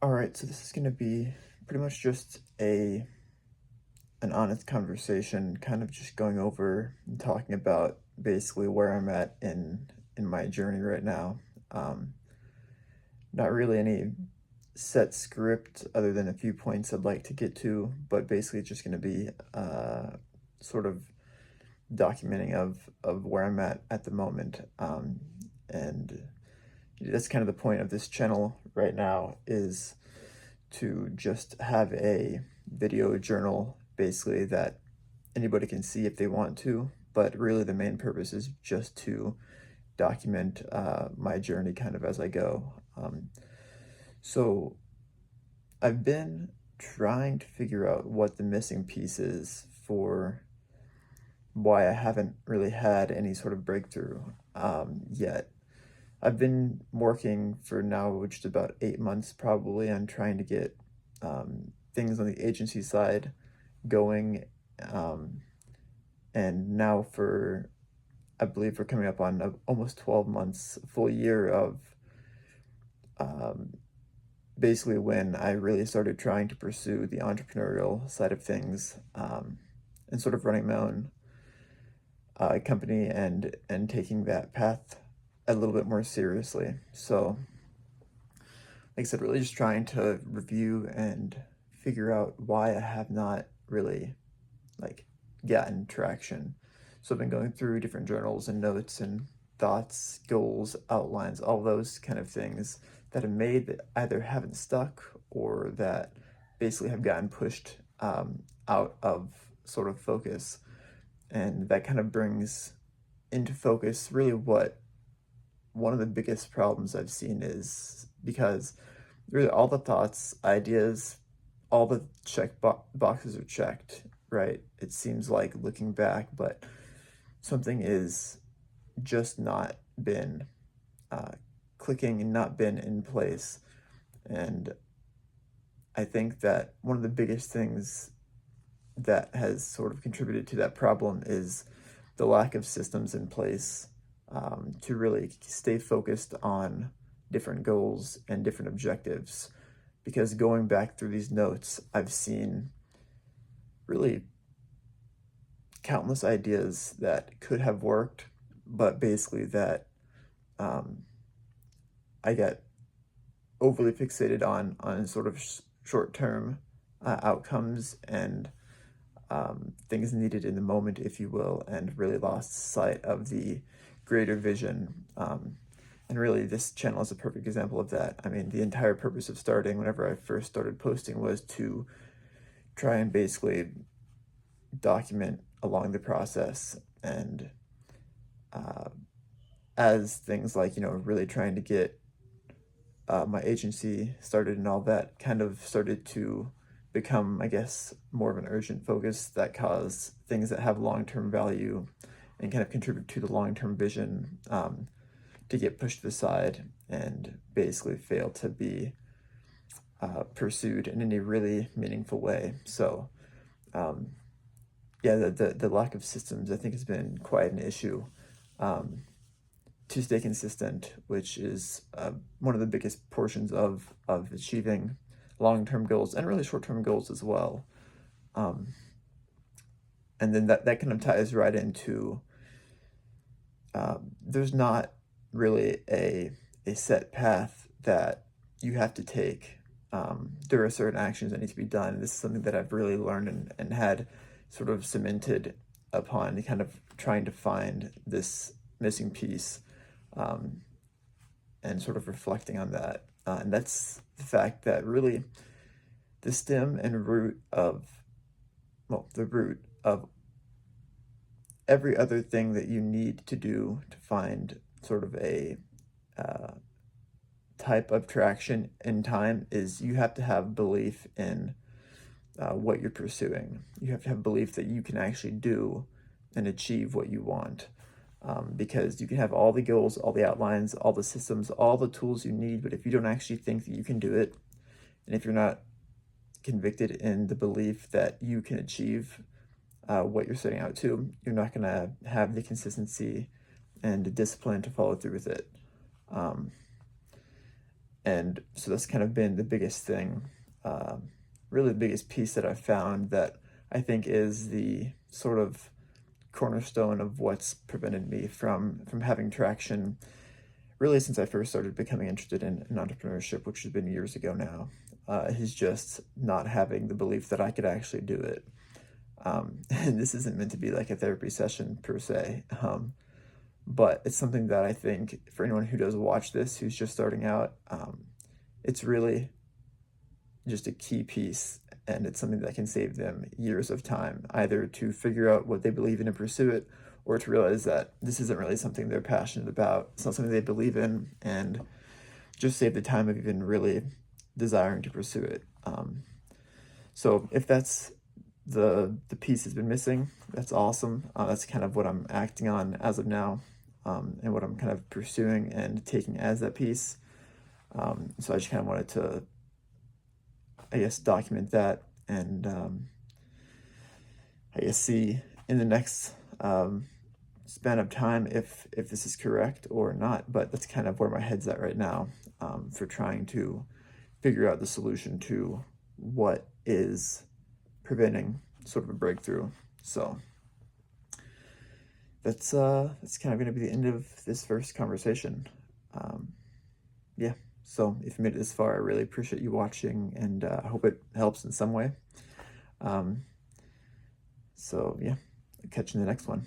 All right, so this is going to be pretty much just an honest conversation, kind of just going over and talking about basically where I'm at in my journey right now. Um, Not really any set script other than a few points I'd like to get to, but basically it's just going to be sort of documenting of where I'm at the moment. And that's kind of the point of this channel right now is to just have a video journal basically that anybody can see if they want to, but really the main purpose is just to document my journey kind of as I go. So I've been trying to figure out what the missing piece is for why I haven't really had any sort of breakthrough yet. I've been working for now just about 8 months probably on trying to get things on the agency side going. Um, and now I believe we're coming up on almost 12 months, a full year of um, basically when I really started trying to pursue the entrepreneurial side of things and sort of running my own company and taking that path a little bit more seriously. So, like I said, really just trying to review and figure out why I have not really like gotten traction. So I've been going through different journals and notes and thoughts, goals, outlines, all those kind of things that have made that either haven't stuck or that basically have gotten pushed out of sort of focus. And that kind of brings into focus really what one of the biggest problems I've seen is because really all the thoughts, ideas, all the boxes are checked, right? It seems like looking back, but something is just not been uh, clicking and not been in place. And I think that one of the biggest things that has sort of contributed to that problem is the lack of systems in place to really stay focused on different goals and different objectives. Because going back through these notes, I've seen really countless ideas that could have worked, but basically that um, I get overly fixated on sort of short term outcomes and things needed in the moment, if you will, and really lost sight of the greater vision. And really, this channel is a perfect example of that. I mean, the entire purpose of starting, whenever I first started posting, was to try and basically document along the process. And uh, as things like, really trying to get my agency started and all that kind of started to become, I guess, more of an urgent focus that cause things that have long-term value and kind of contribute to the long-term vision to get pushed to the side and basically fail to be pursued in any really meaningful way. So, um, yeah, the lack of systems I think has been quite an issue. Um, to stay consistent, which is one of the biggest portions of achieving long-term goals and really short-term goals as well. Um, and then that kind of ties right into there's not really a set path that you have to take. There are certain actions that need to be done. This is something that I've really learned and had sort of cemented upon kind of trying to find this missing piece um, and sort of reflecting on that. And that's the fact that really the stem and root of, well, the root of every other thing that you need to do to find sort of a uh, type of traction in time is you have to have belief in what you're pursuing. You have to have belief that you can actually do and achieve what you want. Because you can have all the goals, all the outlines, all the systems, all the tools you need, but if you don't actually think that you can do it, and if you're not convicted in the belief that you can achieve what you're setting out to, you're not going to have the consistency and the discipline to follow through with it. Um, And so that's kind of been the biggest thing, really the biggest piece that I've found that I think is the sort of cornerstone of what's prevented me from having traction really since I first started becoming interested in entrepreneurship, which has been years ago now. Is just not having the belief that I could actually do it. And this isn't meant to be like a therapy session per se, but it's something that I think for anyone who does watch this who's just starting out, it's really just a key piece, and it's something that can save them years of time, either to figure out what they believe in and pursue it, or to realize that this isn't really something they're passionate about. It's not something they believe in, and just save the time of even really desiring to pursue it. So if that's the piece has been missing, that's awesome. That's kind of what I'm acting on as of now, and what I'm kind of pursuing and taking as that piece. So I just kind of wanted to, I guess, document that, and I guess see in the next span of time if this is correct or not. But that's kind of where my head's at right now, for trying to figure out the solution to what is preventing sort of a breakthrough. So that's kind of going to be the end of this first conversation. Yeah. So if you made it this far, I really appreciate you watching, and I hope it helps in some way. So yeah, I'll catch you in the next one.